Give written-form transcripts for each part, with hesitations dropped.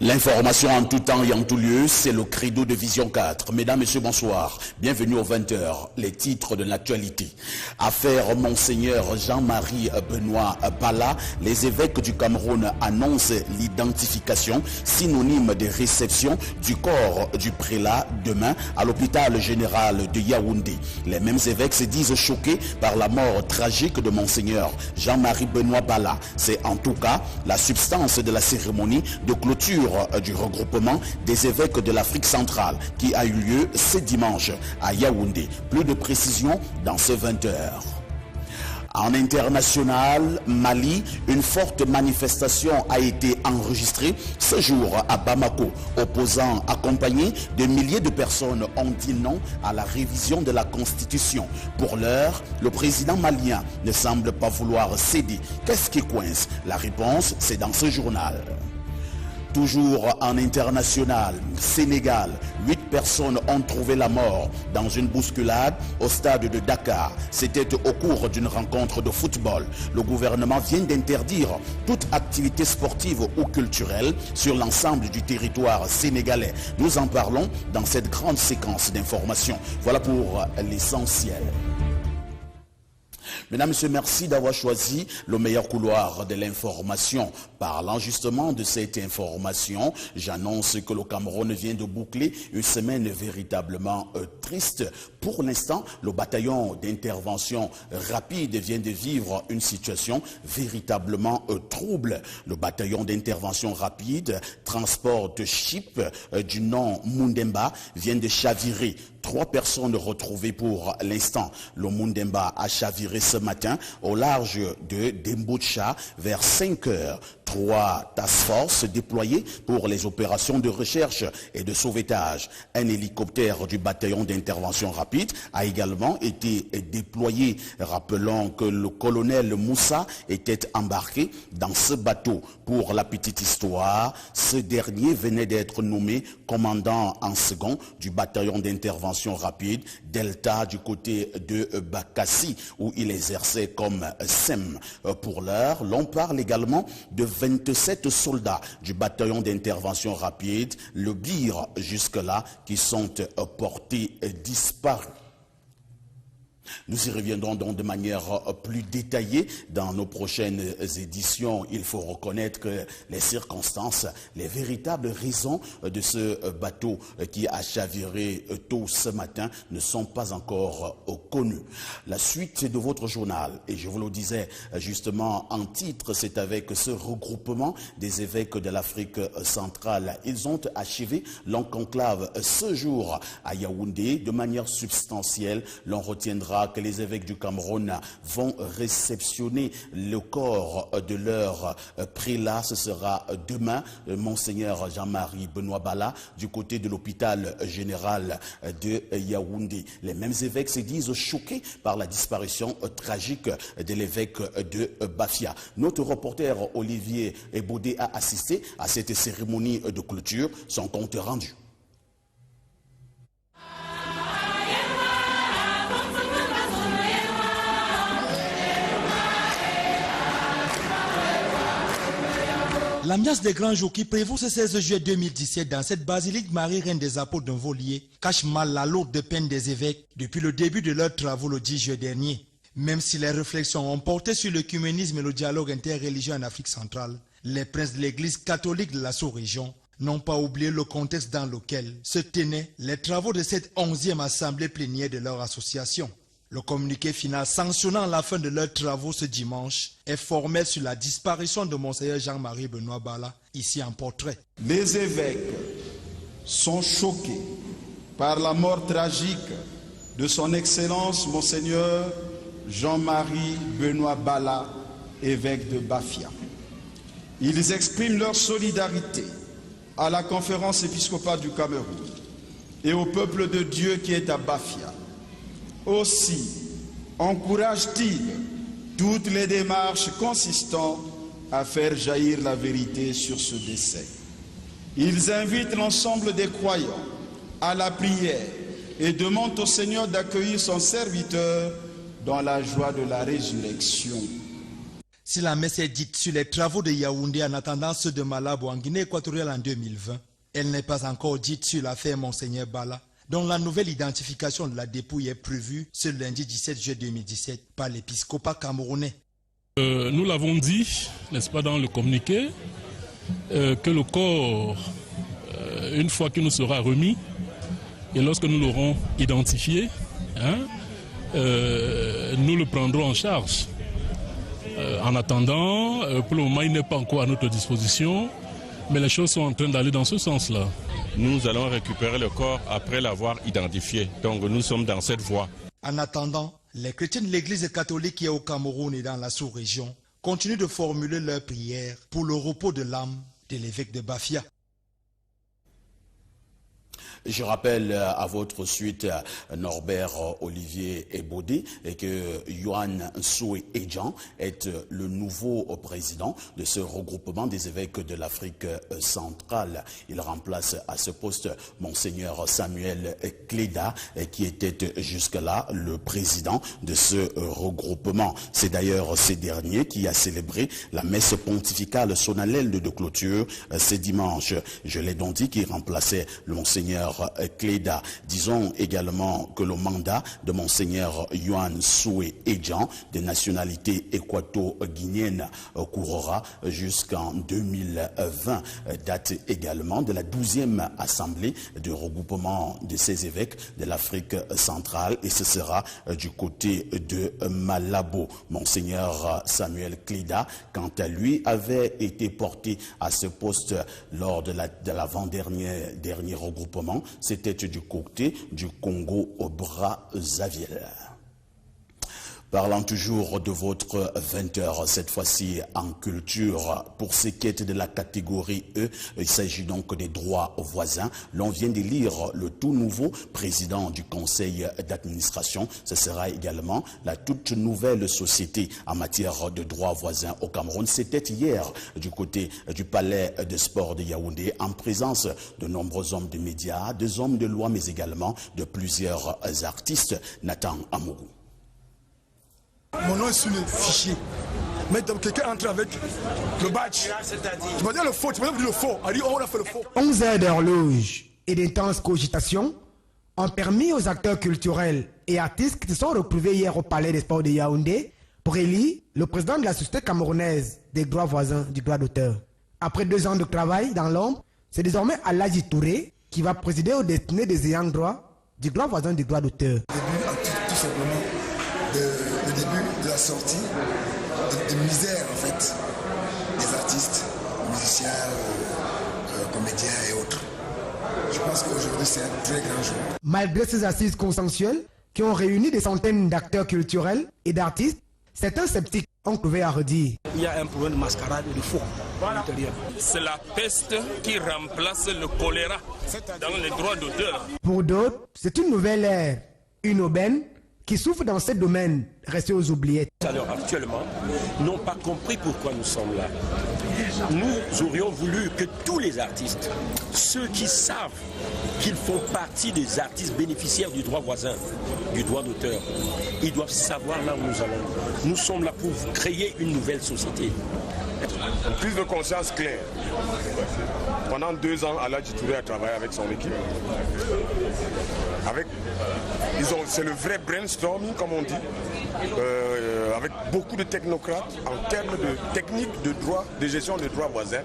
L'information en tout temps et en tout lieu, c'est le credo de Vision 4. Mesdames, Messieurs, bonsoir. Bienvenue aux 20h. Les titres de l'actualité. Affaire Monseigneur Jean-Marie Benoît Bala. Les évêques du Cameroun annoncent l'identification synonyme de réception du corps du prélat demain à l'hôpital général de Yaoundé. Les mêmes évêques se disent choqués par la mort tragique de Monseigneur Jean-Marie Benoît Bala. C'est en tout cas la substance de la cérémonie de clôture du regroupement des évêques de l'Afrique centrale qui a eu lieu ce dimanche à Yaoundé. Plus de précisions dans ce 20h. En international, Mali, une forte manifestation a été enregistrée ce jour à Bamako. Opposants accompagnés de milliers de personnes ont dit non à la révision de la Constitution. Pour l'heure, le président malien ne semble pas vouloir céder. Qu'est-ce qui coince? La réponse, c'est dans ce journal. Toujours en international, Sénégal, 8 personnes ont trouvé la mort dans une bousculade au stade de Dakar. C'était au cours d'une rencontre de football. Le gouvernement vient d'interdire toute activité sportive ou culturelle sur l'ensemble du territoire sénégalais. Nous en parlons dans cette grande séquence d'informations. Voilà pour l'essentiel. Mesdames, Messieurs, merci d'avoir choisi le meilleur couloir de l'information. Parlant justement de cette information, j'annonce que le Cameroun vient de boucler une semaine véritablement triste. Pour l'instant, le bataillon d'intervention rapide vient de vivre une situation véritablement trouble. Le bataillon d'intervention rapide, transporte ship du nom Mundemba, vient de chavirer. 3 personnes retrouvées pour l'instant. Le Mundemba a chaviré ce matin au large de Demboucha vers 5 heures. 3 task forces déployées pour les opérations de recherche et de sauvetage. Un hélicoptère du bataillon d'intervention rapide a également été déployé. Rappelons que le colonel Moussa était embarqué dans ce bateau. Pour la petite histoire, ce dernier venait d'être nommé commandant en second du bataillon d'intervention rapide Delta du côté de Bakassi où il exerçait comme SEM. Pour l'heure, l'on parle également de 27 soldats du bataillon d'intervention rapide, le BIR jusque-là, qui sont portés disparus. Nous y reviendrons donc de manière plus détaillée dans nos prochaines éditions. Il faut reconnaître que les circonstances, les véritables raisons de ce bateau qui a chaviré tôt ce matin ne sont pas encore connues. La suite de votre journal, et je vous le disais justement en titre, c'est avec ce regroupement des évêques de l'Afrique centrale. Ils ont achevé leur conclave ce jour à Yaoundé de manière substantielle. L'on retiendra que les évêques du Cameroun vont réceptionner le corps de leur prélat. Ce sera demain, Monseigneur Jean-Marie Benoît Bala, du côté de l'hôpital général de Yaoundé. Les mêmes évêques se disent choqués par la disparition tragique de l'évêque de Bafia. Notre reporter Olivier Ebodé a assisté à cette cérémonie de clôture. Son compte rendu. L'ambiance des grands jours qui prévaut ce 16 juillet 2017 dans cette basilique Marie-Reine des Apôtres d'un Volier cache mal la lourde peine des évêques depuis le début de leurs travaux le 10 juillet dernier. Même si les réflexions ont porté sur l'œcuménisme et le dialogue interreligieux en Afrique centrale, les princes de l'église catholique de la sous-région n'ont pas oublié le contexte dans lequel se tenaient les travaux de cette 11e assemblée plénière de leur association. Le communiqué final sanctionnant la fin de leurs travaux ce dimanche est formel sur la disparition de Monseigneur Jean-Marie Benoît Bala, ici en portrait. Les évêques sont choqués par la mort tragique de son Excellence Monseigneur Jean-Marie Benoît Bala, évêque de Bafia. Ils expriment leur solidarité à la conférence épiscopale du Cameroun et au peuple de Dieu qui est à Bafia. Aussi encourage-t-il toutes les démarches consistant à faire jaillir la vérité sur ce décès. Ils invitent l'ensemble des croyants à la prière et demandent au Seigneur d'accueillir son serviteur dans la joie de la résurrection. Si la messe est dite sur les travaux de Yaoundé en attendant ceux de Malabo en Guinée équatoriale en 2020, elle n'est pas encore dite sur l'affaire Monseigneur Bala, dont la nouvelle identification de la dépouille est prévue ce lundi 17 juillet 2017 par l'épiscopat camerounais. Nous l'avons dit, n'est-ce pas, dans le communiqué, que le corps, une fois qu'il nous sera remis, et lorsque nous l'aurons identifié, nous le prendrons en charge. En attendant, pour le moment, il n'est pas encore à notre disposition, mais les choses sont en train d'aller dans ce sens-là. Nous allons récupérer le corps après l'avoir identifié. Donc nous sommes dans cette voie. En attendant, les chrétiens de l'église catholique qui est au Cameroun et dans la sous-région continuent de formuler leurs prières pour le repos de l'âme de l'évêque de Bafia. Je rappelle à votre suite Norbert Olivier Ebodé et que Yohan Soué Edjan est le nouveau président de ce regroupement des évêques de l'Afrique centrale. Il remplace à ce poste Monseigneur Samuel Cléda qui était jusque-là le président de ce regroupement. C'est d'ailleurs ce dernier qui a célébré la messe pontificale solennelle de clôture ce dimanche. Je l'ai donc dit, qui remplaçait le Monseigneur Cléda. Disons également que le mandat de Monseigneur Yohan Soué Edjan, de nationalité équato-guinéenne, courra jusqu'en 2020. Date également de la 12e assemblée de regroupement de ces évêques de l'Afrique centrale, et ce sera du côté de Malabo. Monseigneur Samuel Cléda, quant à lui, avait été porté à ce poste lors de l'avant-dernier regroupement. C'était du côté du Congo au Brazzaville. Parlant toujours de votre 20h, cette fois-ci en culture, pour ce qui est de la catégorie E, il s'agit donc des droits voisins. L'on vient de lire le tout nouveau président du conseil d'administration. Ce sera également la toute nouvelle société en matière de droits voisins au Cameroun. C'était hier du côté du palais de sport de Yaoundé, en présence de nombreux hommes de médias, des hommes de loi, mais également de plusieurs artistes. Nathan Amourou. Mon nom est sur le fichier. Mais quelqu'un entre avec le badge. Tu vas dire le faux, tu vas dire le faux. On a fait le faux. 11 heures d'horloge et d'intenses cogitations ont permis aux acteurs culturels et artistes qui se sont retrouvés hier au palais des sports de Yaoundé pour élire le président de la société camerounaise des droits voisins du droit d'auteur. Après 2 ans de travail dans l'ombre, c'est désormais Aladji Touré qui va présider aux destinées des ayants droit du droit voisin du droit d'auteur. Tout simplement, le début de la sortie de misère en fait des artistes, musiciens, comédiens et autres. Je pense qu'aujourd'hui c'est un très grand jour. Malgré ces assises consensuelles qui ont réuni des centaines d'acteurs culturels et d'artistes, certains sceptiques ont trouvé à redire. Il y a un problème de mascarade et de faux. Voilà. C'est la peste qui remplace le choléra dans les droits d'auteur. Pour d'autres, c'est une nouvelle ère, une aubaine qui souffre dans ce domaine, restés aux oubliettes. Alors actuellement, n'ont pas compris pourquoi nous sommes là. Nous aurions voulu que tous les artistes, ceux qui savent qu'ils font partie des artistes bénéficiaires du droit voisin, du droit d'auteur, ils doivent savoir là où nous allons. Nous sommes là pour créer une nouvelle société. Une prise de conscience claire. Pendant 2 ans, Aladji Touré a travaillé avec son équipe. C'est le vrai brainstorming, comme on dit, avec beaucoup de technocrates en termes de technique de droit, de gestion des droits voisins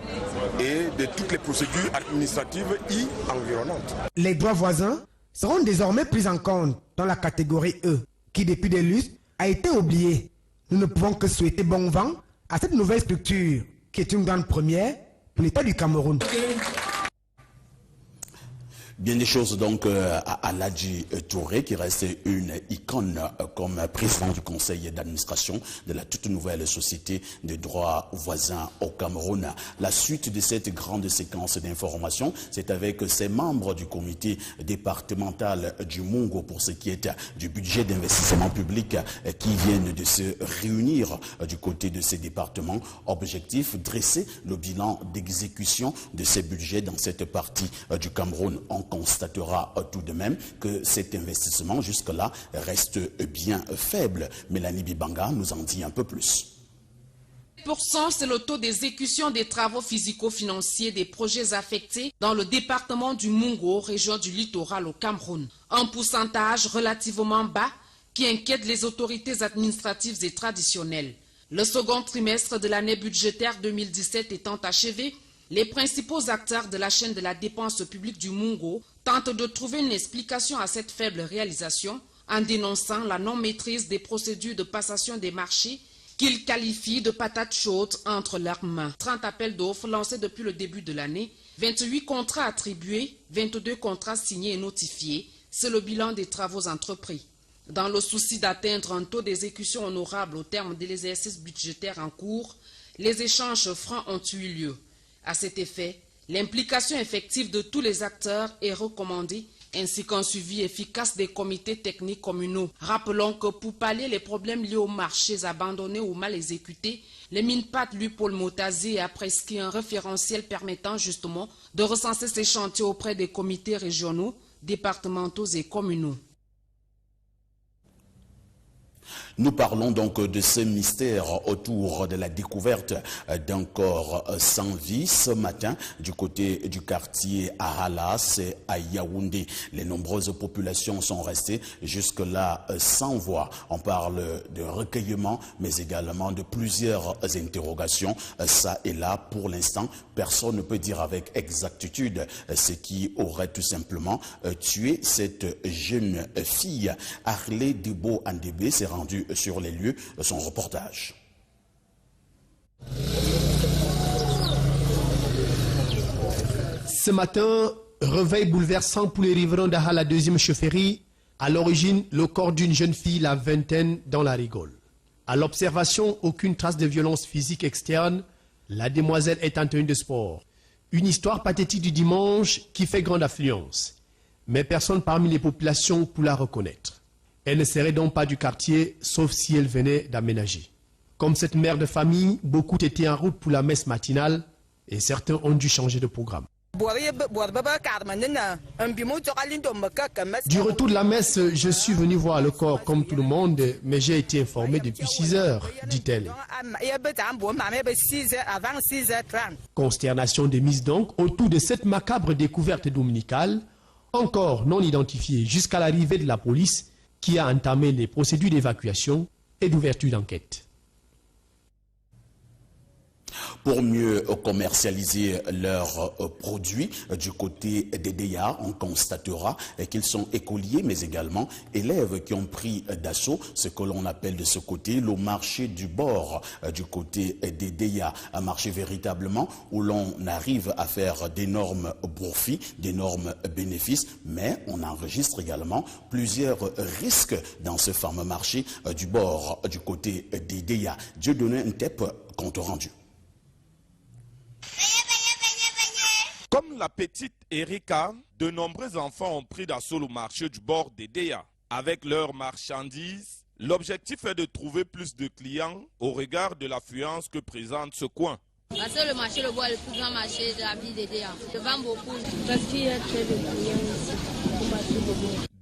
et de toutes les procédures administratives et environnantes. Les droits voisins seront désormais pris en compte dans la catégorie E, qui depuis des lustres a été oubliée. Nous ne pouvons que souhaiter bon vent à cette nouvelle structure, qui est une grande première pour l'État du Cameroun. Bien des choses donc à Aladji Touré, qui reste une icône comme président du conseil d'administration de la toute nouvelle société des droits voisins au Cameroun. La suite de cette grande séquence d'informations, c'est avec ces membres du comité départemental du Mungo pour ce qui est du budget d'investissement public qui viennent de se réunir du côté de ces départements. Objectif, dresser le bilan d'exécution de ces budgets dans cette partie du Cameroun. On constatera tout de même que cet investissement jusque-là reste bien faible. Mélanie Bibanga nous en dit un peu plus. C'est le taux d'exécution des travaux physico-financiers des projets affectés dans le département du Mungo, région du littoral au Cameroun. Un pourcentage relativement bas qui inquiète les autorités administratives et traditionnelles. Le second trimestre de l'année budgétaire 2017 étant achevé, les principaux acteurs de la chaîne de la dépense publique du Mungo tentent de trouver une explication à cette faible réalisation en dénonçant la non-maîtrise des procédures de passation des marchés qu'ils qualifient de patates chaudes entre leurs mains. 30 appels d'offres lancés depuis le début de l'année, 28 contrats attribués, 22 contrats signés et notifiés. C'est le bilan des travaux entrepris. Dans le souci d'atteindre un taux d'exécution honorable au terme de l'exercice budgétaire en cours, les échanges francs ont eu lieu. À cet effet, l'implication effective de tous les acteurs est recommandée, ainsi qu'un suivi efficace des comités techniques communaux. Rappelons que pour pallier les problèmes liés aux marchés abandonnés ou mal exécutés, le MINPAD, lui, Paul Motazi, a prescrit un référentiel permettant justement de recenser ces chantiers auprès des comités régionaux, départementaux et communaux. Nous parlons donc de ce mystère autour de la découverte d'un corps sans vie ce matin du côté du quartier Ahalas à Yaoundé. Les nombreuses populations sont restées jusque-là sans voix. On parle de recueillement mais également de plusieurs interrogations. Ça et là, pour l'instant, personne ne peut dire avec exactitude ce qui aurait tout simplement tué cette jeune fille. Arlé Debo Andébé s'est rendu sur les lieux de son reportage. Ce matin, réveil bouleversant pour les riverains d'Aha, la deuxième chefferie. À l'origine, le corps d'une jeune fille, la vingtaine, dans la rigole. À l'observation, aucune trace de violence physique externe. La demoiselle est en tenue de sport. Une histoire pathétique du dimanche qui fait grande affluence. Mais personne parmi les populations pour la reconnaître. Elle ne serait donc pas du quartier, sauf si elle venait d'aménager. Comme cette mère de famille, beaucoup étaient en route pour la messe matinale et certains ont dû changer de programme. Du retour de la messe, je suis venu voir le corps comme tout le monde, mais j'ai été informé depuis 6 heures, dit-elle. Consternation de mise donc autour de cette macabre découverte dominicale, encore non identifiée jusqu'à l'arrivée de la police, qui a entamé les procédures d'évacuation et d'ouverture d'enquête. Pour mieux commercialiser leurs produits, du côté des DEA, on constatera qu'ils sont écoliers, mais également élèves qui ont pris d'assaut ce que l'on appelle de ce côté le marché du bord, du côté des DEA. Un marché véritablement où l'on arrive à faire d'énormes profits, d'énormes bénéfices, mais on enregistre également plusieurs risques dans ce fameux marché du bord, du côté des DEA. Dieudonné Ntep, compte rendu. Comme la petite Erika, de nombreux enfants ont pris d'assaut le marché du bord des DEA. Avec leurs marchandises, l'objectif est de trouver plus de clients au regard de l'affluence que présente ce coin. Parce que le marché le bord est le plus grand marché de la ville des DEA. Je vends beaucoup. Parce qu'il y a très de clients ici.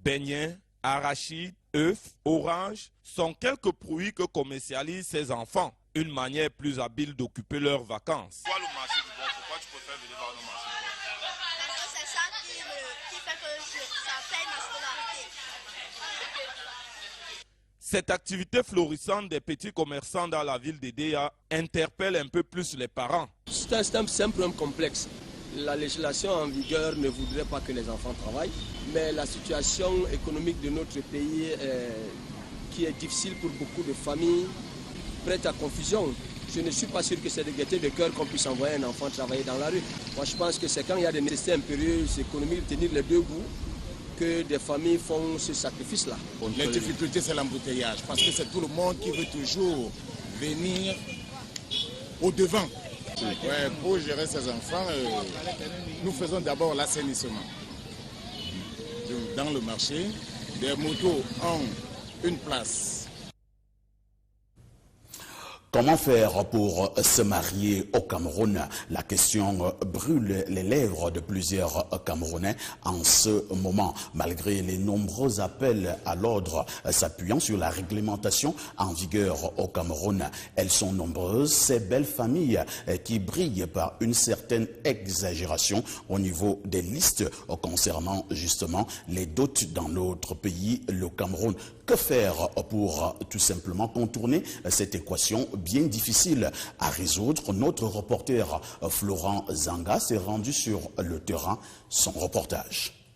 Beignets, arachides, œufs, oranges sont quelques produits que commercialisent ces enfants. Une manière plus habile d'occuper leurs vacances. Pourquoi le marché du bord? Pourquoi tu préfères venir voir le marché du bord? Parce que c'est ça qui fait que ça paye ma scolarité. Cette activité florissante des petits commerçants dans la ville d'Edea interpelle un peu plus les parents. C'est un problème complexe. La législation en vigueur ne voudrait pas que les enfants travaillent, mais la situation économique de notre pays qui est difficile pour beaucoup de familles, prête à confusion. Je ne suis pas sûr que c'est de gaieté de cœur qu'on puisse envoyer un enfant travailler dans la rue. Moi, je pense que c'est quand il y a des nécessités impérieuses économiques, tenir les deux bouts, que des familles font ce sacrifice-là. La difficulté, c'est l'embouteillage, parce que c'est tout le monde qui veut toujours venir au-devant. Ouais, pour gérer ses enfants, nous faisons d'abord l'assainissement. Dans le marché, des motos ont une place. Comment faire pour se marier au Cameroun? La question brûle les lèvres de plusieurs Camerounais en ce moment. Malgré les nombreux appels à l'ordre s'appuyant sur la réglementation en vigueur au Cameroun, elles sont nombreuses, ces belles familles qui brillent par une certaine exagération au niveau des listes concernant justement les dots dans notre pays, le Cameroun. Que faire pour tout simplement contourner cette équation bien difficile à résoudre? Notre reporter Florent Zanga s'est rendu sur le terrain. Son reportage.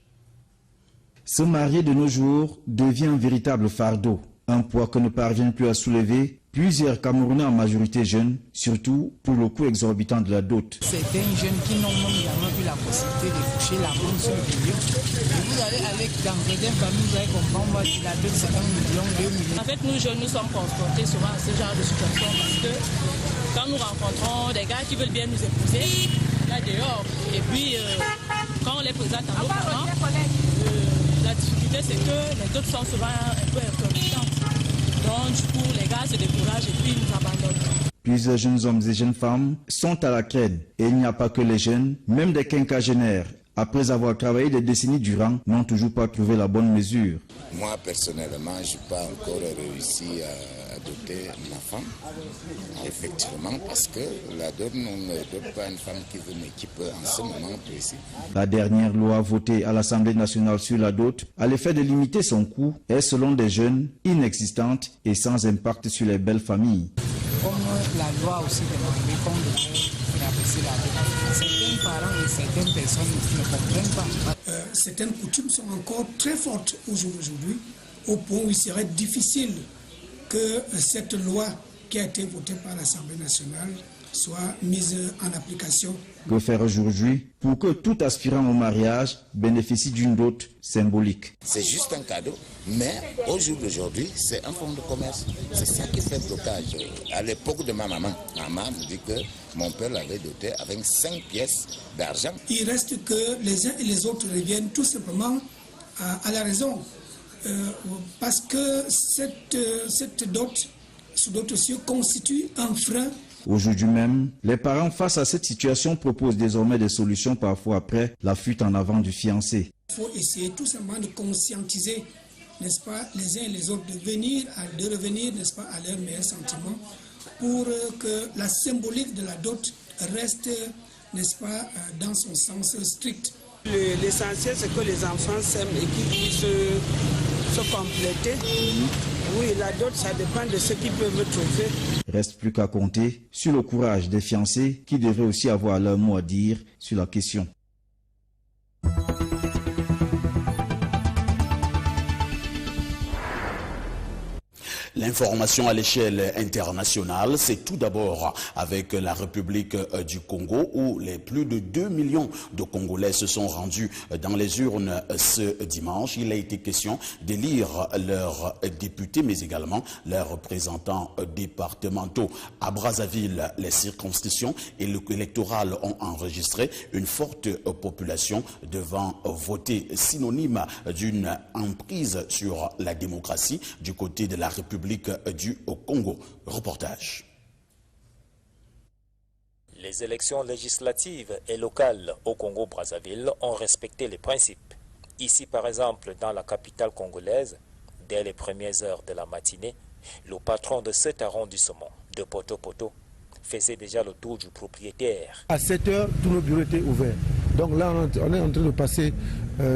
Se marier de nos jours devient un véritable fardeau, un poids que ne parviennent plus à soulever plusieurs Camerounais en majorité jeunes, surtout pour le coût exorbitant de la dot. Certains jeunes qui n'ont même jamais eu la possibilité de toucher la banque sur le million. Et vous allez avec dans certaines familles, vous allez comprendre que la dot c'est 1 million, 2 millions. En fait, nous jeunes, nous sommes confrontés souvent à ce genre de situation parce que quand nous rencontrons des gars qui veulent bien nous épouser, là dehors, et puis quand on les présente à nos parents, la difficulté c'est que les dots sont souvent un peu exorbitantes. Donc, du coup, les gars se découragent et puis ils nous abandonnent. Plusieurs jeunes hommes et jeunes femmes sont à la crête. Et il n'y a pas que les jeunes, même des quinquagénaires, après avoir travaillé des décennies durant, n'ont toujours pas trouvé la bonne mesure. Moi, personnellement, je n'ai pas encore réussi à doter ma femme. Effectivement, parce que la dot, on ne dote pas une femme qui veut m'équiper en ce moment précis. La dernière loi votée à l'Assemblée nationale sur la dot, à l'effet de limiter son coût, est selon des jeunes inexistante et sans impact sur les belles familles. Comme la loi aussi demandait qu'on devait rabaisser la dot, certains parents et certaines personnes ne comprennent pas. Certaines coutumes sont encore très fortes aujourd'hui, au point où il serait difficile que cette loi qui a été votée par l'Assemblée nationale soit mise en application. Que faire aujourd'hui pour que tout aspirant au mariage bénéficie d'une dot symbolique? C'est juste un cadeau, mais au jour d'aujourd'hui, c'est un fonds de commerce. C'est ça qui fait blocage. À l'époque de ma maman me dit que mon père l'avait doté avec 5 pièces d'argent. Il reste que les uns et les autres reviennent tout simplement à la raison. Parce que cette dot, ce dot aussi constitue un frein. Aujourd'hui même, les parents face à cette situation proposent désormais des solutions parfois après la fuite en avant du fiancé. Il faut essayer tout simplement de conscientiser, n'est-ce pas, les uns et les autres, de revenir, n'est-ce pas, à leurs meilleurs sentiments pour que la symbolique de la dot reste, n'est-ce pas, dans son sens strict. L'essentiel, c'est que les enfants s'aiment et qu'ils puissent se compléter. Oui, la dot, ça dépend de ce qu'ils peuvent trouver. Reste plus qu'à compter sur le courage des fiancés qui devraient aussi avoir leur mot à dire sur la question. L'information à l'échelle internationale, c'est tout d'abord avec la République du Congo où les plus de 2 millions de Congolais se sont rendus dans les urnes ce dimanche. Il a été question d'élire leurs députés mais également leurs représentants départementaux. À Brazzaville, les circonscriptions électorales ont enregistré une forte population devant voter, synonyme d'une emprise sur la démocratie du côté de la République du Congo. Reportage. Les élections législatives et locales au Congo-Brazzaville ont respecté les principes. Ici, par exemple, dans la capitale congolaise, dès les premières heures de la matinée, le patron de cet arrondissement, de Poto-Poto, faisait déjà le tour du propriétaire. À 7 heures, tous nos bureaux étaient ouverts. Donc là, on est en train de passer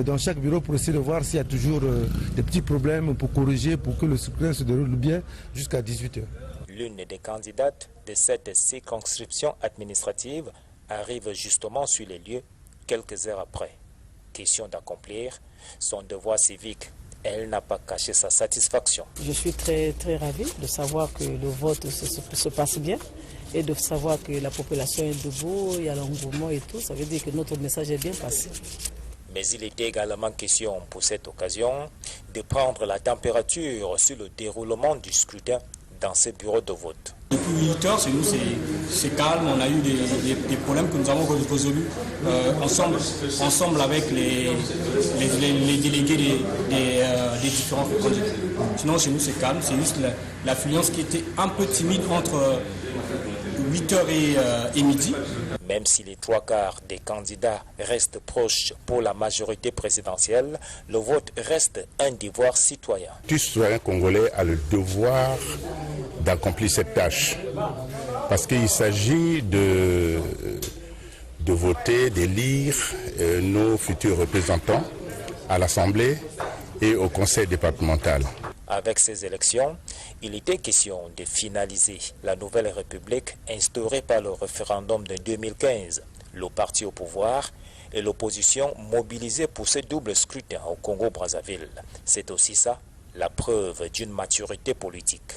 dans chaque bureau pour essayer de voir s'il y a toujours des petits problèmes pour corriger, pour que le scrutin se déroule bien jusqu'à 18 heures. L'une des candidates de cette circonscription administrative arrive justement sur les lieux quelques heures après. Question d'accomplir son devoir civique. Elle n'a pas caché sa satisfaction. Je suis très ravie de savoir que le vote se passe bien et de savoir que la population est debout, il y a l'engouement et tout. Ça veut dire que notre message est bien passé. Mais il était également question pour cette occasion de prendre la température sur le déroulement du scrutin dans ces bureaux de vote. Depuis 8 heures, chez nous, c'est calme. On a eu des problèmes que nous avons résolus ensemble avec les délégués des différents candidats. Sinon, chez nous, c'est calme. C'est juste l'affluence qui était un peu timide entre 8h et midi. Même si les 3/4 des candidats restent proches pour la majorité présidentielle, le vote reste un devoir citoyen. Tout citoyen congolais a le devoir d'accomplir cette tâche. Parce qu'il s'agit de voter, d'élire nos futurs représentants à l'Assemblée et au Conseil départemental. Avec ces élections, il était question de finaliser la nouvelle République instaurée par le référendum de 2015. Le parti au pouvoir et l'opposition mobilisés pour ce double scrutin au Congo-Brazzaville. C'est aussi ça, la preuve d'une maturité politique.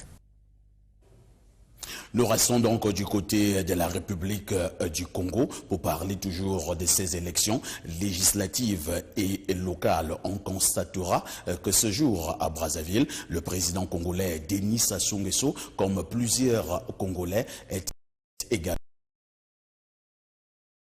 Nous restons donc du côté de la République du Congo pour parler toujours de ces élections législatives et locales. On constatera que ce jour à Brazzaville, le président congolais Denis Sassou Nguesso, comme plusieurs Congolais, est également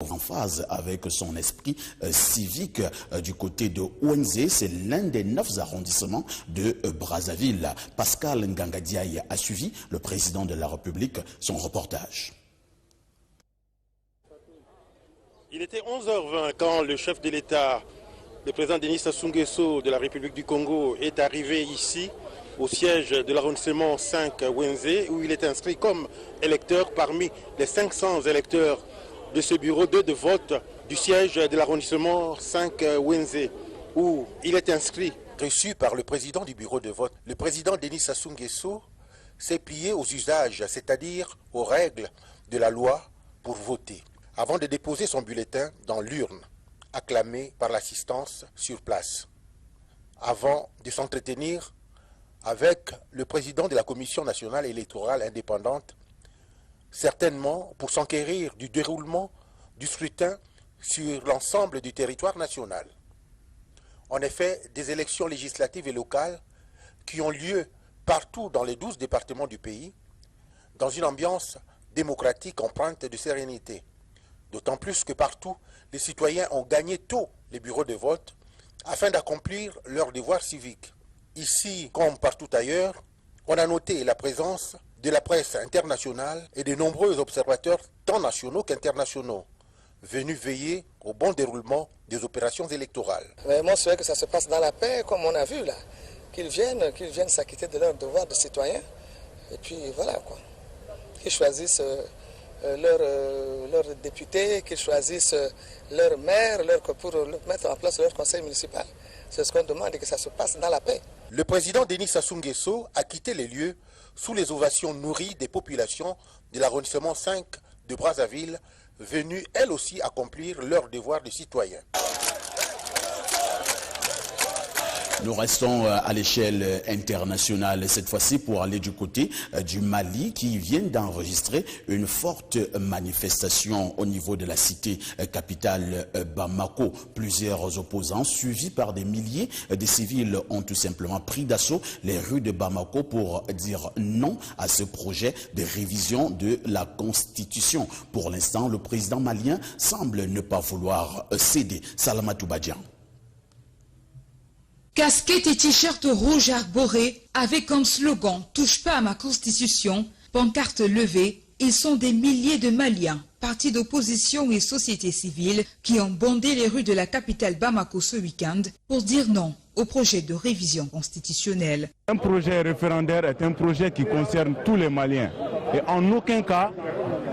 en phase avec son esprit civique du côté de Ouenzé. C'est l'un des 9 arrondissements de Brazzaville. Pascal Ngangadiaye a suivi, le président de la République, son reportage. Il était 11h20 quand le chef de l'État, le président Denis Sassou Nguesso de la République du Congo, est arrivé ici au siège de l'arrondissement 5 Ouenzé, où il est inscrit comme électeur parmi les 500 électeurs de ce bureau 2 de vote du siège de l'arrondissement 5 Ouenzé, où il est inscrit. Reçu par le président du bureau de vote, le président Denis Sassou Nguesso s'est plié aux usages, c'est-à-dire aux règles de la loi pour voter, avant de déposer son bulletin dans l'urne, acclamé par l'assistance sur place, avant de s'entretenir avec le président de la Commission nationale électorale indépendante, certainement pour s'enquérir du déroulement du scrutin sur l'ensemble du territoire national. En effet, des élections législatives et locales qui ont lieu partout dans les 12 départements du pays, dans une ambiance démocratique empreinte de sérénité. D'autant plus que partout, les citoyens ont gagné tôt les bureaux de vote afin d'accomplir leurs devoirs civiques. Ici, comme partout ailleurs, on a noté la présence de la presse internationale et de nombreux observateurs tant nationaux qu'internationaux venus veiller au bon déroulement des opérations électorales. Mais moi, je souhaite que ça se passe dans la paix, comme on a vu là, qu'ils viennent s'acquitter de leur devoir de citoyen, et puis voilà quoi, qu'ils choisissent leurs députés, qu'ils choisissent leur maire pour mettre en place leur conseil municipal. C'est ce qu'on demande et que ça se passe dans la paix. Le président Denis Sassou Nguesso a quitté les lieux sous les ovations nourries des populations de l'arrondissement 5 de Brazzaville, venues elles aussi accomplir leur devoir de citoyen. Nous restons à l'échelle internationale cette fois-ci pour aller du côté du Mali qui vient d'enregistrer une forte manifestation au niveau de la cité capitale Bamako. Plusieurs opposants suivis par des milliers de civils ont tout simplement pris d'assaut les rues de Bamako pour dire non à ce projet de révision de la Constitution. Pour l'instant, le président malien semble ne pas vouloir céder. Salamatou Badian. Casquettes et t-shirts rouges arborés avec comme slogan « Touche pas à ma constitution », pancarte levée, ils sont des milliers de Maliens, partis d'opposition et société civile qui ont bondé les rues de la capitale Bamako ce week-end pour dire non au projet de révision constitutionnelle. Un projet référendaire est un projet qui concerne tous les Maliens et en aucun cas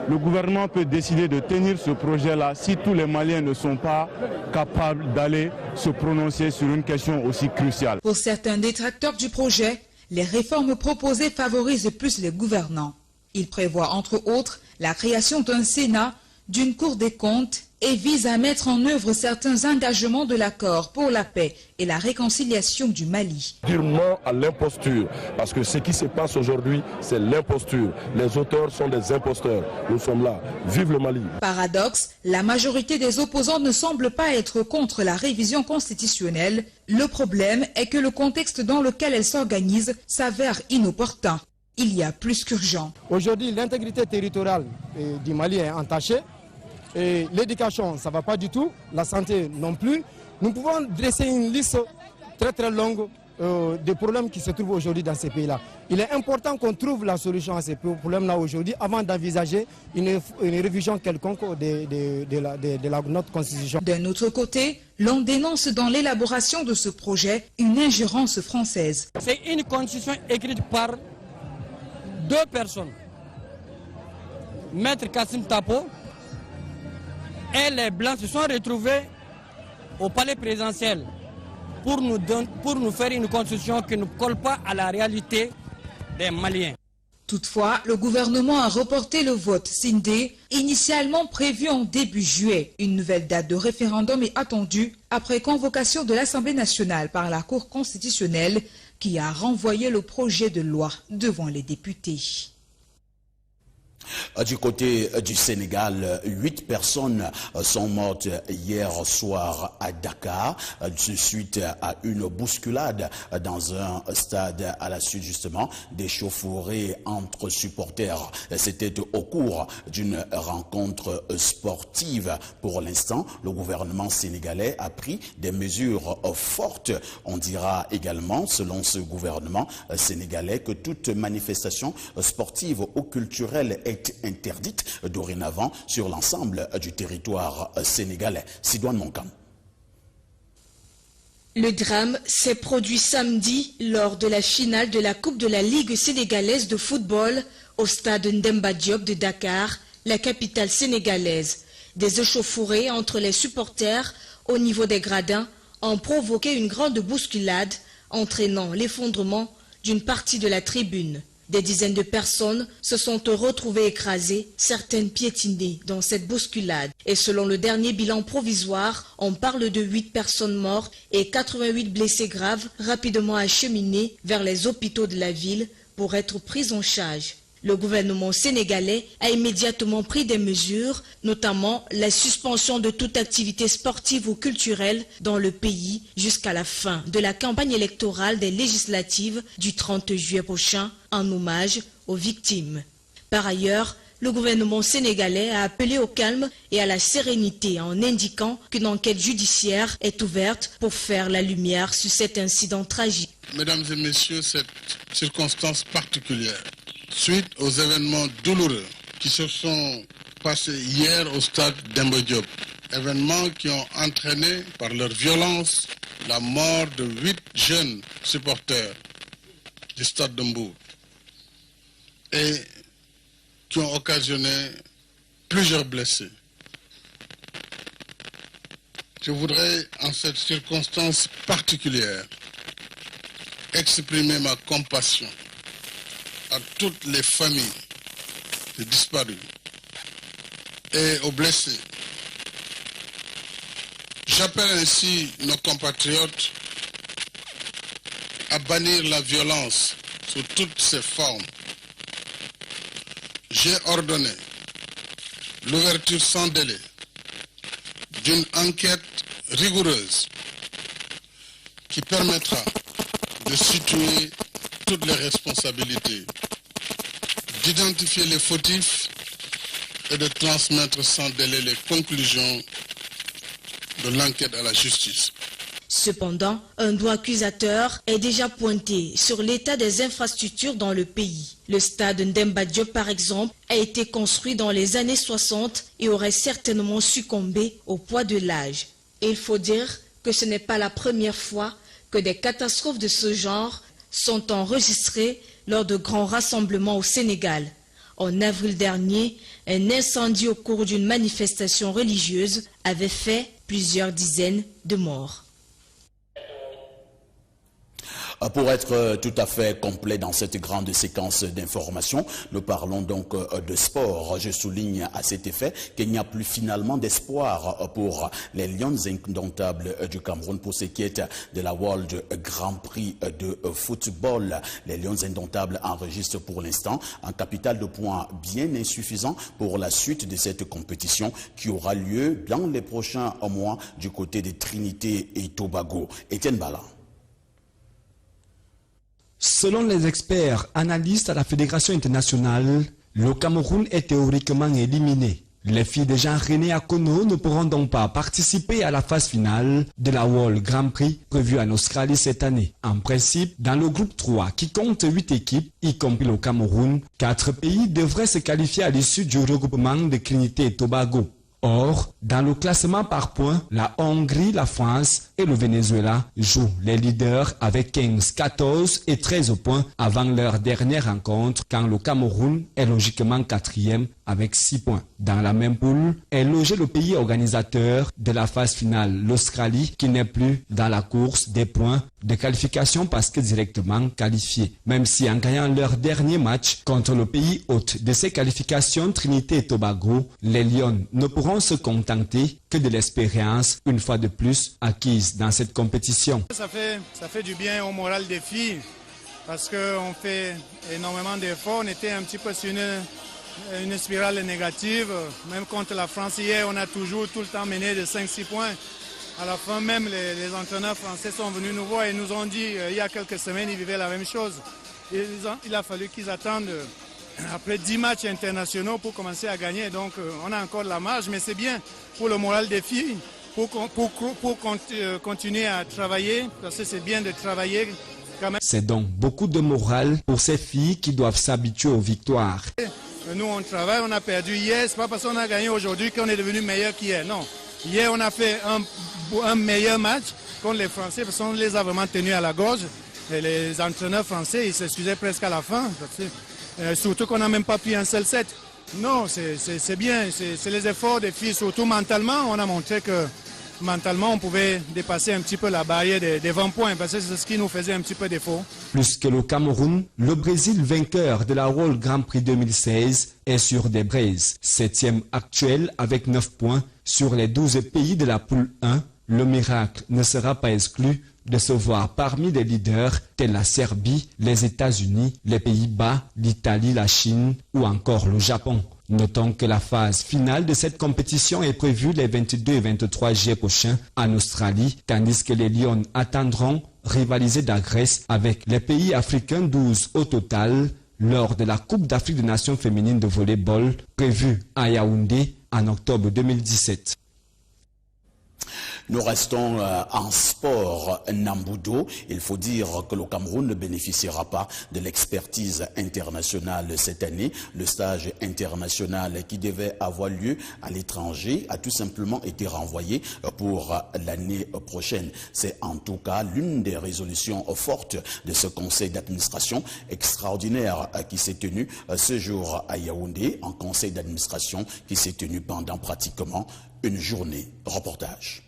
le gouvernement peut décider de tenir ce projet-là si tous les Maliens ne sont pas capables d'aller se prononcer sur une question aussi cruciale. Pour certains détracteurs du projet, les réformes proposées favorisent plus les gouvernants. Il prévoit entre autres la création d'un Sénat, d'une Cour des comptes et vise à mettre en œuvre certains engagements de l'accord pour la paix et la réconciliation du Mali. Dire non à l'imposture, parce que ce qui se passe aujourd'hui, c'est l'imposture. Les auteurs sont des imposteurs. Nous sommes là. Vive le Mali. Paradoxe, la majorité des opposants ne semble pas être contre la révision constitutionnelle. Le problème est que le contexte dans lequel elle s'organise s'avère inopportun. il y a plus qu'urgent. Aujourd'hui, l'intégrité territoriale du Mali est entachée. Et l'éducation, ça ne va pas du tout. La santé non plus. Nous pouvons dresser une liste très très longue des problèmes qui se trouvent aujourd'hui dans ces pays-là. Il est important qu'on trouve la solution à ces problèmes-là aujourd'hui avant d'envisager une révision quelconque de notre constitution. D'un autre côté, l'on dénonce dans l'élaboration de ce projet une ingérence française. C'est une constitution écrite par deux personnes, Maître Kassim Tapo et les Blancs se sont retrouvés au palais présidentiel pour nous faire une constitution qui ne colle pas à la réalité des Maliens. Toutefois, le gouvernement a reporté le vote SINDE, initialement prévu en début juillet. Une nouvelle date de référendum est attendue après convocation de l'Assemblée nationale par la Cour constitutionnelle qui a renvoyé le projet de loi devant les députés. Du côté du Sénégal, 8 personnes sont mortes hier soir à Dakar suite à une bousculade dans un stade à la suite justement d'échauffourées entre supporters. C'était au cours d'une rencontre sportive. Pour l'instant, le gouvernement sénégalais a pris des mesures fortes. On dira également, selon ce gouvernement sénégalais, que toute manifestation sportive ou culturelle est interdite dorénavant sur l'ensemble du territoire sénégalais. Sidoine Monkam. Le drame s'est produit samedi lors de la finale de la Coupe de la Ligue sénégalaise de football au stade Ndemba Diop de Dakar, la capitale sénégalaise. Des échauffourées entre les supporters au niveau des gradins ont provoqué une grande bousculade entraînant l'effondrement d'une partie de la tribune. Des dizaines de personnes se sont retrouvées écrasées, certaines piétinées dans cette bousculade. Et selon le dernier bilan provisoire, on parle de 8 personnes mortes et 88 blessés graves rapidement acheminés vers les hôpitaux de la ville pour être pris en charge. Le gouvernement sénégalais a immédiatement pris des mesures, notamment la suspension de toute activité sportive ou culturelle dans le pays jusqu'à la fin de la campagne électorale des législatives du 30 juillet prochain, en hommage aux victimes. Par ailleurs, le gouvernement sénégalais a appelé au calme et à la sérénité en indiquant qu'une enquête judiciaire est ouverte pour faire la lumière sur cet incident tragique. Mesdames et messieurs, cette circonstance particulière, suite aux événements douloureux qui se sont passés hier au stade Demba Diop, événements qui ont entraîné par leur violence la mort de 8 jeunes supporters du stade de Mbour et qui ont occasionné plusieurs blessés. Je voudrais, en cette circonstance particulière, exprimer ma compassion à toutes les familles des disparus et aux blessés. J'appelle ainsi nos compatriotes à bannir la violence sous toutes ses formes. J'ai ordonné l'ouverture sans délai d'une enquête rigoureuse qui permettra de situer toutes les responsabilités, d'identifier les fautifs et de transmettre sans délai les conclusions de l'enquête à la justice. Cependant, un doigt accusateur est déjà pointé sur l'état des infrastructures dans le pays. Le stade Ndemba Diop, par exemple, a été construit dans les années 60 et aurait certainement succombé au poids de l'âge. Et il faut dire que ce n'est pas la première fois que des catastrophes de ce genre sont enregistrées lors de grands rassemblements au Sénégal. En avril dernier, un incendie au cours d'une manifestation religieuse avait fait plusieurs dizaines de morts. Pour être tout à fait complet dans cette grande séquence d'informations, nous parlons donc de sport. Je souligne à cet effet qu'il n'y a plus finalement d'espoir pour les Lions indomptables du Cameroun pour ce qui est de la World Grand Prix de football. Les Lions indomptables enregistrent pour l'instant un capital de points bien insuffisant pour la suite de cette compétition qui aura lieu dans les prochains mois du côté de Trinité et Tobago. Étienne Bala. Selon les experts analystes à la Fédération internationale, le Cameroun est théoriquement éliminé. Les filles de Jean-René Akono ne pourront donc pas participer à la phase finale de la World Grand Prix prévue en Australie cette année. En principe, dans le groupe 3 qui compte 8 équipes, y compris le Cameroun, 4 pays devraient se qualifier à l'issue du regroupement de Trinité et Tobago. Or, dans le classement par points, la Hongrie, la France et le Venezuela jouent les leaders avec 15, 14 et 13 points avant leur dernière rencontre, quand le Cameroun est logiquement 4e avec 6 points. Dans la même poule est logé le pays organisateur de la phase finale, l'Australie, qui n'est plus dans la course des points de qualification parce que directement qualifié. Même si en gagnant leur dernier match contre le pays hôte de ces qualifications, Trinité et Tobago, les Lions ne pourront se contenter que de l'expérience, une fois de plus, acquise dans cette compétition. Ça fait du bien au moral des filles parce qu'on fait énormément d'efforts. On était un petit peu sur une spirale négative. Même contre la France hier, on a tout le temps mené de 5-6 points. À la fin, même les entraîneurs français sont venus nous voir et nous ont dit il y a quelques semaines, ils vivaient la même chose. Il a fallu qu'ils attendent après 10 matchs internationaux pour commencer à gagner. Donc on a encore de la marge, mais c'est bien pour le moral des filles, pour continuer à travailler, parce que c'est bien de travailler. C'est donc beaucoup de morale pour ces filles qui doivent s'habituer aux victoires. Nous on travaille, on a perdu hier, c'est pas parce qu'on a gagné aujourd'hui qu'on est devenu meilleur qu'hier, non. Hier on a fait un meilleur match contre les Français parce qu'on les a vraiment tenus à la gorge. Et les entraîneurs français ils s'excusaient presque à la fin. Surtout qu'on n'a même pas pris un seul set. Non, c'est bien, c'est les efforts des filles, surtout mentalement. On a montré que mentalement, on pouvait dépasser un petit peu la barrière des 20 points, parce que c'est ce qui nous faisait un petit peu défaut. Plus que le Cameroun, le Brésil, vainqueur de la World Grand Prix 2016, est sur des braises. 7e actuel avec 9 points sur les 12 pays de la poule 1. Le miracle ne sera pas exclu de se voir parmi les leaders tels la Serbie, les États-Unis, les Pays-Bas, l'Italie, la Chine ou encore le Japon. Notons que la phase finale de cette compétition est prévue les 22 et 23 juillet prochains en Australie, tandis que les Lions attendront rivaliser d'Agresse avec les pays africains 12 au total lors de la Coupe d'Afrique des Nations féminines de volleyball prévue à Yaoundé en octobre 2017. Nous restons en sport Nambudo. Il faut dire que le Cameroun ne bénéficiera pas de l'expertise internationale cette année. Le stage international qui devait avoir lieu à l'étranger a tout simplement été renvoyé pour l'année prochaine. C'est en tout cas l'une des résolutions fortes de ce conseil d'administration extraordinaire qui s'est tenu ce jour à Yaoundé, un conseil d'administration qui s'est tenu pendant pratiquement une journée. Reportage.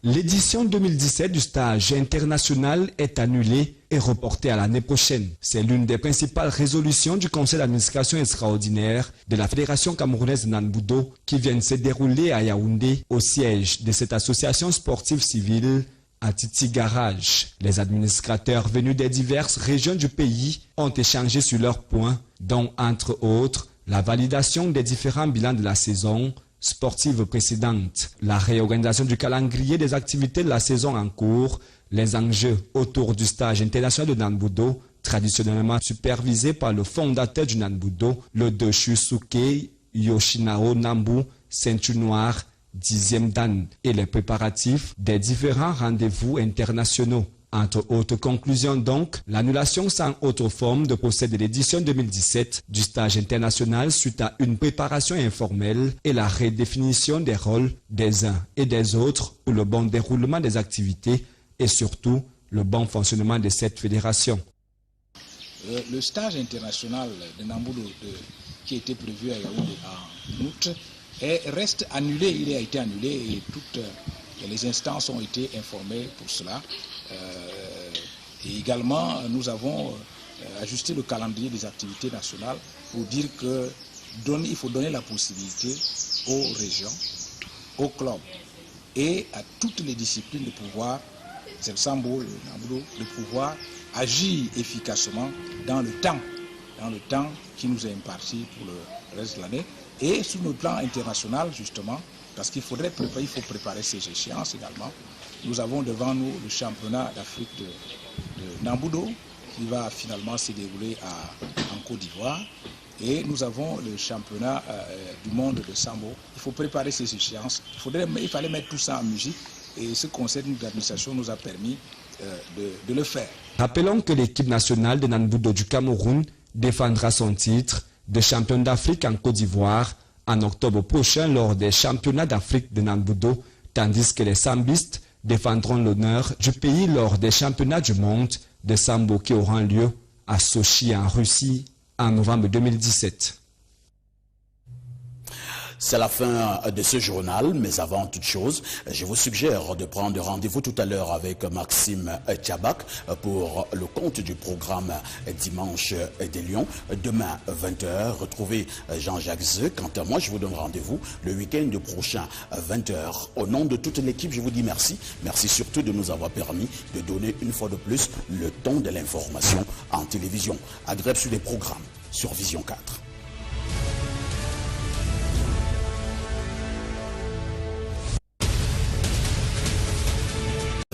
L'édition 2017 du stage international est annulée et reportée à l'année prochaine. C'est l'une des principales résolutions du conseil d'administration extraordinaire de la Fédération camerounaise de Nambudo qui vient de se dérouler à Yaoundé au siège de cette association sportive civile à Titi Garage. Les administrateurs venus des diverses régions du pays ont échangé sur leurs points, dont entre autres la validation des différents bilans de la saison sportive précédente, la réorganisation du calendrier des activités de la saison en cours, les enjeux autour du stage international de Nambudo, traditionnellement supervisé par le fondateur du Nambudo, le Doshusuke Yoshinao Nambu, ceinture noire, 10e dan, et les préparatifs des différents rendez-vous internationaux. Entre autres conclusions donc, l'annulation sans autre forme de procès de l'édition 2017 du stage international suite à une préparation informelle et la redéfinition des rôles des uns et des autres pour le bon déroulement des activités et surtout le bon fonctionnement de cette fédération. Le stage international de Nambudo qui était prévu à Yaoundé en août reste annulé, il a été annulé et toutes les instances ont été informées pour cela. Et également, nous avons ajusté le calendrier des activités nationales pour dire qu'il faut donner la possibilité aux régions, aux clubs et à toutes les disciplines de pouvoir, c'est le Sambo, le Nambudo, de pouvoir agir efficacement dans le temps qui nous est imparti pour le reste de l'année. Et sur le plan international, justement, parce qu'il faut préparer ces échéances également. Nous avons devant nous le championnat d'Afrique de Nambudo qui va finalement se dérouler en Côte d'Ivoire. Et nous avons le championnat du monde de Sambo. Il faut préparer ces échéances. Il fallait mettre tout ça en musique. Et ce conseil d'administration nous a permis de le faire. Rappelons que l'équipe nationale de Nanbudo du Cameroun défendra son titre de champion d'Afrique en Côte d'Ivoire en octobre prochain lors des championnats d'Afrique de Nanbudo, tandis que les sambistes défendront l'honneur du pays lors des championnats du monde de Sambo qui auront lieu à Sochi en Russie en novembre 2017. C'est la fin de ce journal, mais avant toute chose, je vous suggère de prendre rendez-vous tout à l'heure avec Maxime Tchabak pour le compte du programme Dimanche des Lions. Demain, 20h, retrouvez Jean-Jacques Zeux. Quant à moi, je vous donne rendez-vous le week-end prochain, 20h. Au nom de toute l'équipe, je vous dis merci. Merci surtout de nous avoir permis de donner une fois de plus le ton de l'information en télévision. Agrève sur les programmes sur Vision 4.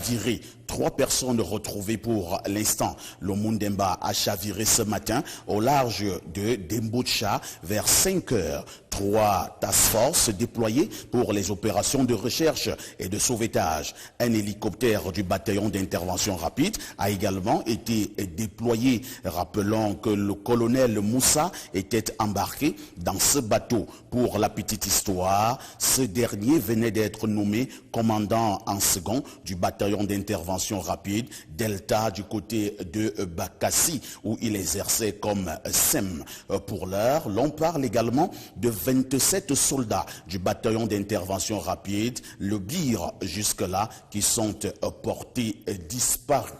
Viré. 3 personnes retrouvées pour l'instant. Le Mundemba a chaviré ce matin au large de Dembocha vers 5 heures. 3 task forces déployées pour les opérations de recherche et de sauvetage. Un hélicoptère du bataillon d'intervention rapide a également été déployé. Rappelons que le colonel Moussa était embarqué dans ce bateau. Pour la petite histoire, ce dernier venait d'être nommé commandant en second du bataillon d'intervention rapide Delta du côté de Bakassi où il exerçait comme SEM. Pour l'heure, l'on parle également de 27 soldats du bataillon d'intervention rapide, le GIR jusque-là, qui sont portés disparus.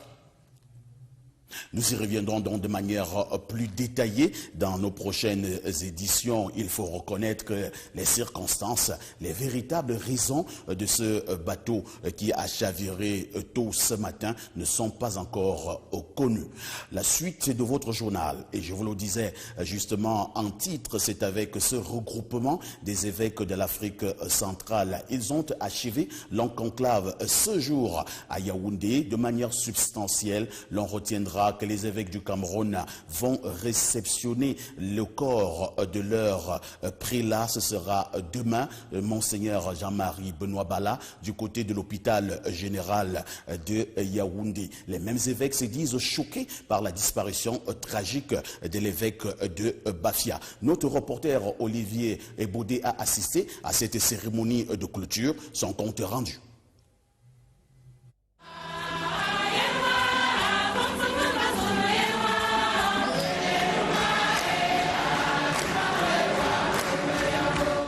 Nous y reviendrons donc de manière plus détaillée dans nos prochaines éditions. Il faut reconnaître que les circonstances, les véritables raisons de ce bateau qui a chaviré tôt ce matin ne sont pas encore connues. La suite de votre journal, et je vous le disais justement en titre, c'est avec ce regroupement des évêques de l'Afrique centrale. Ils ont achevé leur conclave ce jour à Yaoundé de manière substantielle. L'on retiendra que les évêques du Cameroun vont réceptionner le corps de leur prélat. Ce sera demain, Monseigneur Jean-Marie Benoît Bala, du côté de l'hôpital général de Yaoundé. Les mêmes évêques se disent choqués par la disparition tragique de l'évêque de Bafia. Notre reporter Olivier Ebodé a assisté à cette cérémonie de clôture. Son compte rendu.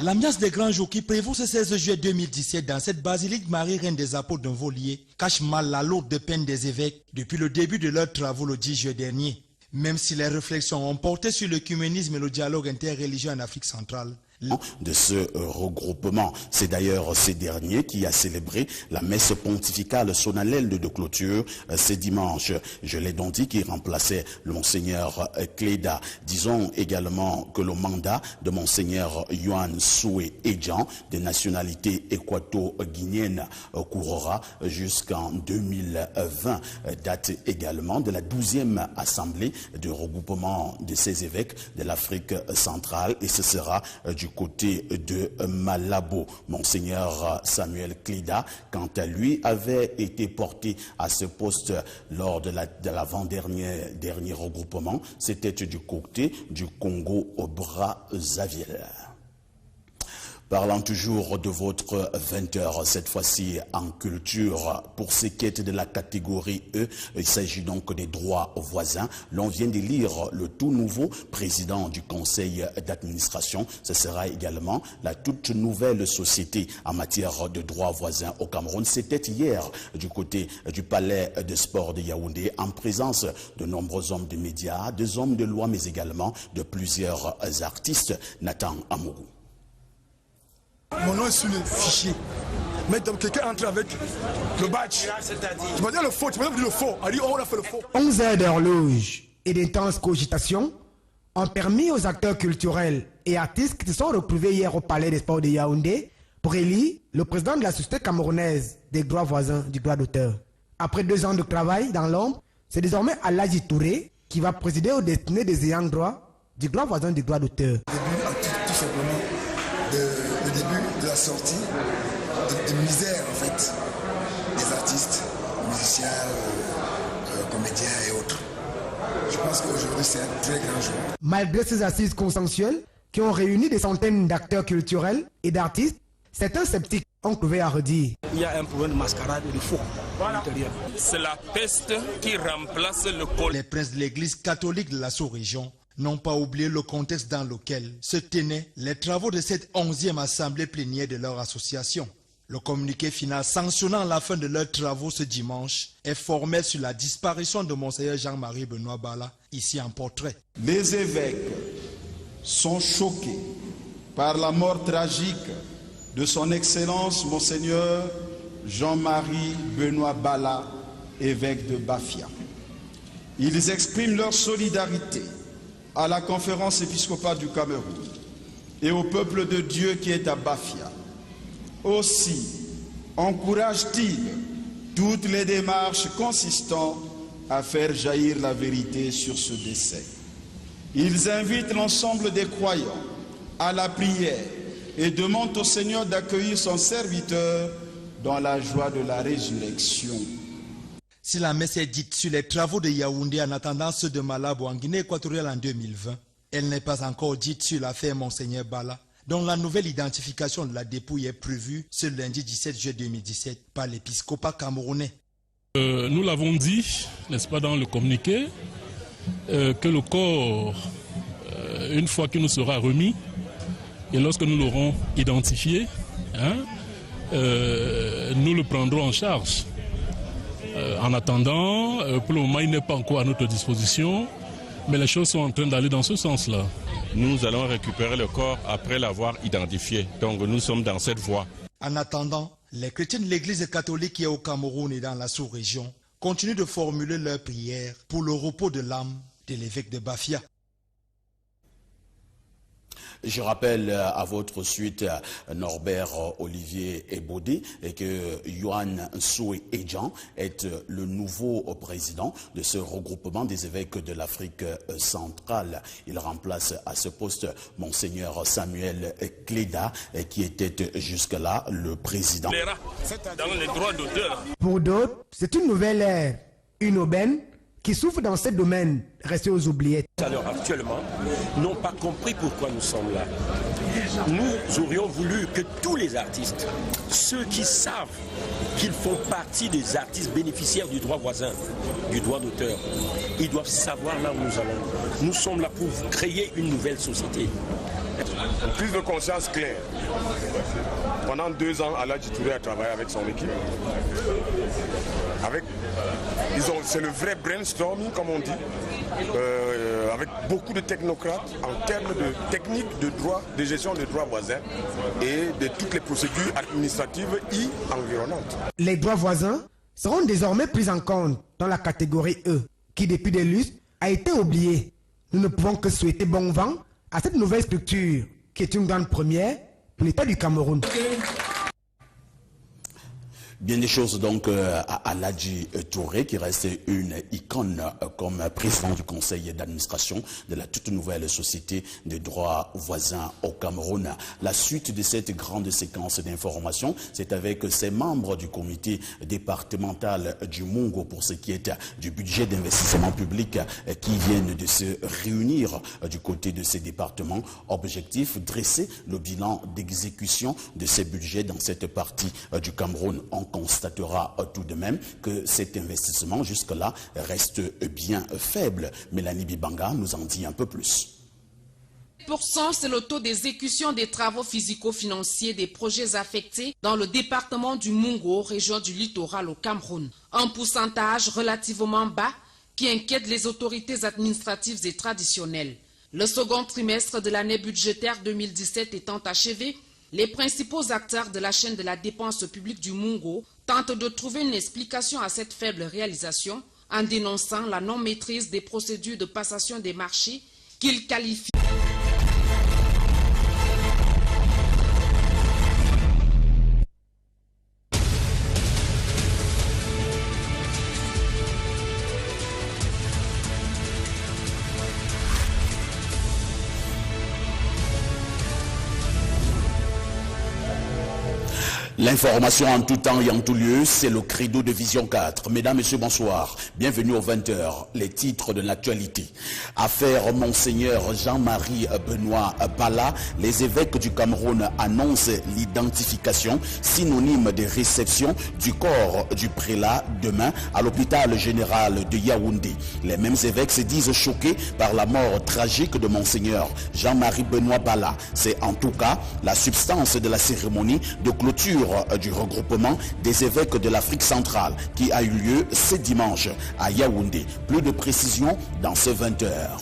L'ambiance des grands jours qui prévaut ce 16 juillet 2017 dans cette basilique Marie-Reine des Apôtres d'Envolier cache mal la lourde peine des évêques depuis le début de leurs travaux le 10 juillet dernier. Même si les réflexions ont porté sur l'œcuménisme et le dialogue interreligieux en Afrique centrale, de ce regroupement. C'est d'ailleurs ces derniers qui a célébré la messe pontificale solennelle de clôture ce dimanche. Je l'ai donc dit, qui remplaçait le Monseigneur Cléda. Disons également que le mandat de Monseigneur Yuan Soué Edjan, de nationalité équato-guinéenne, courra jusqu'en 2020. Date également de la 12e assemblée de regroupement de ces évêques de l'Afrique centrale, et ce sera du côté de Malabo. Monseigneur Samuel Cléda, quant à lui, avait été porté à ce poste lors de l'avant-dernier regroupement. C'était du côté du Congo au Brazzaville. Parlant toujours de votre 20h, cette fois-ci en culture, pour ces quêtes de la catégorie E, il s'agit donc des droits voisins. L'on vient de lire le tout nouveau président du conseil d'administration. Ce sera également la toute nouvelle société en matière de droits voisins au Cameroun. C'était hier du côté du palais de sport de Yaoundé, en présence de nombreux hommes de médias, des hommes de loi, mais également de plusieurs artistes. Nathan Amourou. Mon nom est sur le fichier. Mais donc quelqu'un entre avec le badge. Tu m'as dit le faux, tu m'as dit le faux. On a fait le faux. 11 heures d'horloge et d'intenses cogitations ont permis aux acteurs culturels et artistes qui se sont retrouvés hier au palais des sports de Yaoundé pour élire le président de la société camerounaise des droits voisins du droit d'auteur. Après 2 ans de travail dans l'ombre, C'est désormais Aladji Touré qui va présider aux destinées des ayants droit du droit voisin du droit d'auteur. Tout simplement le début de la sortie de misère en fait des artistes, musiciens, comédiens et autres. Je pense qu'aujourd'hui c'est un très grand jour. Malgré ces assises consensuelles qui ont réuni des centaines d'acteurs culturels et d'artistes, certains sceptiques ont trouvé à redire. Il y a un problème de mascarade et de faux. Voilà. C'est la peste qui remplace le col. Les princes de l'église catholique de la sous-région n'ont pas oublié le contexte dans lequel se tenaient les travaux de cette 11e assemblée plénière de leur association. Le communiqué final sanctionnant la fin de leurs travaux ce dimanche est formel sur la disparition de Monseigneur Jean-Marie Benoît Bala, ici en portrait. Les évêques sont choqués par la mort tragique de son Excellence Monseigneur Jean-Marie Benoît Bala, évêque de Bafia. Ils expriment leur solidarité à la conférence épiscopale du Cameroun et au peuple de Dieu qui est à Bafia. Aussi encourage-t-il toutes les démarches consistant à faire jaillir la vérité sur ce décès. Ils invitent l'ensemble des croyants à la prière et demandent au Seigneur d'accueillir son serviteur dans la joie de la résurrection. Si la messe est dite sur les travaux de Yaoundé en attendant ceux de Malabo en Guinée équatoriale en 2020, elle n'est pas encore dite sur l'affaire Monseigneur Bala, dont la nouvelle identification de la dépouille est prévue ce lundi 17 juillet 2017 par l'épiscopat camerounais. Nous l'avons dit, n'est-ce pas, dans le communiqué, que le corps, une fois qu'il nous sera remis, et lorsque nous l'aurons identifié, nous le prendrons en charge. En attendant, pour le moment, il n'est pas encore à notre disposition, mais les choses sont en train d'aller dans ce sens-là. Nous allons récupérer le corps après l'avoir identifié. Donc nous sommes dans cette voie. En attendant, les chrétiens de l'église catholique qui est au Cameroun et dans la sous-région continuent de formuler leurs prières pour le repos de l'âme de l'évêque de Bafia. Je rappelle à votre suite Norbert Olivier Ebodé et que Yohan Soué Edjan est le nouveau président de ce regroupement des évêques de l'Afrique centrale. Il remplace à ce poste Monseigneur Samuel Cléda qui était jusque-là le président. Dans les droits d'auteur. Pour d'autres, c'est une nouvelle ère, une aubaine qui souffrent dans ce domaine, restés aux oubliettes. Alors actuellement, n'ont pas compris pourquoi nous sommes là. Nous aurions voulu que tous les artistes, ceux qui savent qu'ils font partie des artistes bénéficiaires du droit voisin, du droit d'auteur, ils doivent savoir là où nous allons. Nous sommes là pour créer une nouvelle société. Une prise de conscience claire. Pendant 2 ans, Aladji Touré a travaillé avec son équipe. C'est le vrai brainstorming, comme on dit, avec beaucoup de technocrates en termes de technique de droit, de gestion des droits voisins et de toutes les procédures administratives et environnantes. Les droits voisins seront désormais pris en compte dans la catégorie E, qui depuis des lustres a été oubliée. Nous ne pouvons que souhaiter bon vent à cette nouvelle structure, qui est une grande première pour l'État du Cameroun. Bien des choses donc à Aladji Touré qui reste une icône comme président du conseil d'administration de la toute nouvelle société de droit voisin au Cameroun. La suite de cette grande séquence d'informations, c'est avec ces membres du comité départemental du Mungo pour ce qui est du budget d'investissement public qui viennent de se réunir du côté de ces départements. Objectif, dresser le bilan d'exécution de ces budgets dans cette partie du Cameroun. On constatera tout de même que cet investissement jusque-là reste bien faible. Mélanie Bibanga nous en dit un peu plus. 7%, c'est le taux d'exécution des travaux physico-financiers des projets affectés dans le département du Mungo, région du littoral au Cameroun. Un pourcentage relativement bas qui inquiète les autorités administratives et traditionnelles. Le second trimestre de l'année budgétaire 2017 étant achevé, les principaux acteurs de la chaîne de la dépense publique du Mungo tentent de trouver une explication à cette faible réalisation en dénonçant la non-maîtrise des procédures de passation des marchés qu'ils qualifient. L'information en tout temps et en tout lieu, c'est le credo de Vision 4. Mesdames, Messieurs, bonsoir. Bienvenue aux 20h. Les titres de l'actualité. Affaire Monseigneur Jean-Marie Benoît Bala. Les évêques du Cameroun annoncent l'identification synonyme de réception du corps du prélat demain à l'hôpital général de Yaoundé. Les mêmes évêques se disent choqués par la mort tragique de Monseigneur Jean-Marie Benoît Bala. C'est en tout cas la substance de la cérémonie de clôture du regroupement des évêques de l'Afrique centrale qui a eu lieu ce dimanche à Yaoundé. Plus de précisions dans ces 20 heures.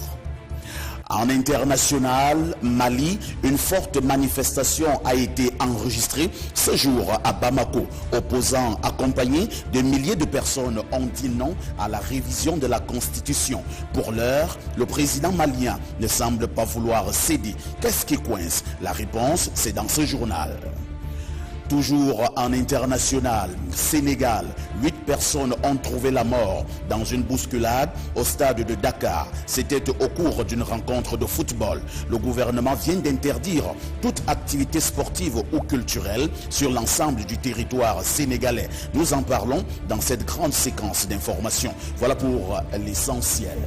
En international, Mali, une forte manifestation a été enregistrée ce jour à Bamako. Opposants accompagnés de milliers de personnes ont dit non à la révision de la Constitution. Pour l'heure, le président malien ne semble pas vouloir céder. Qu'est-ce qui coince? La réponse, c'est dans ce journal. Toujours en international, Sénégal, 8 personnes ont trouvé la mort dans une bousculade au stade de Dakar. C'était au cours d'une rencontre de football. Le gouvernement vient d'interdire toute activité sportive ou culturelle sur l'ensemble du territoire sénégalais. Nous en parlons dans cette grande séquence d'informations. Voilà pour l'essentiel.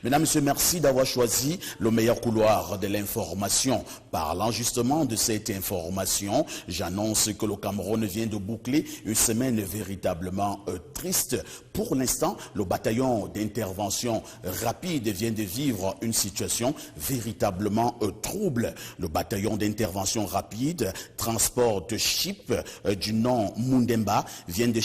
Mesdames, Messieurs, merci d'avoir choisi le meilleur couloir de l'information. Parlant justement de cette information, j'annonce que le Cameroun vient de boucler une semaine véritablement triste. Pour l'instant, le bataillon d'intervention rapide vient de vivre une situation véritablement trouble. Le bataillon d'intervention rapide, transport de ship du nom Mundemba, vient de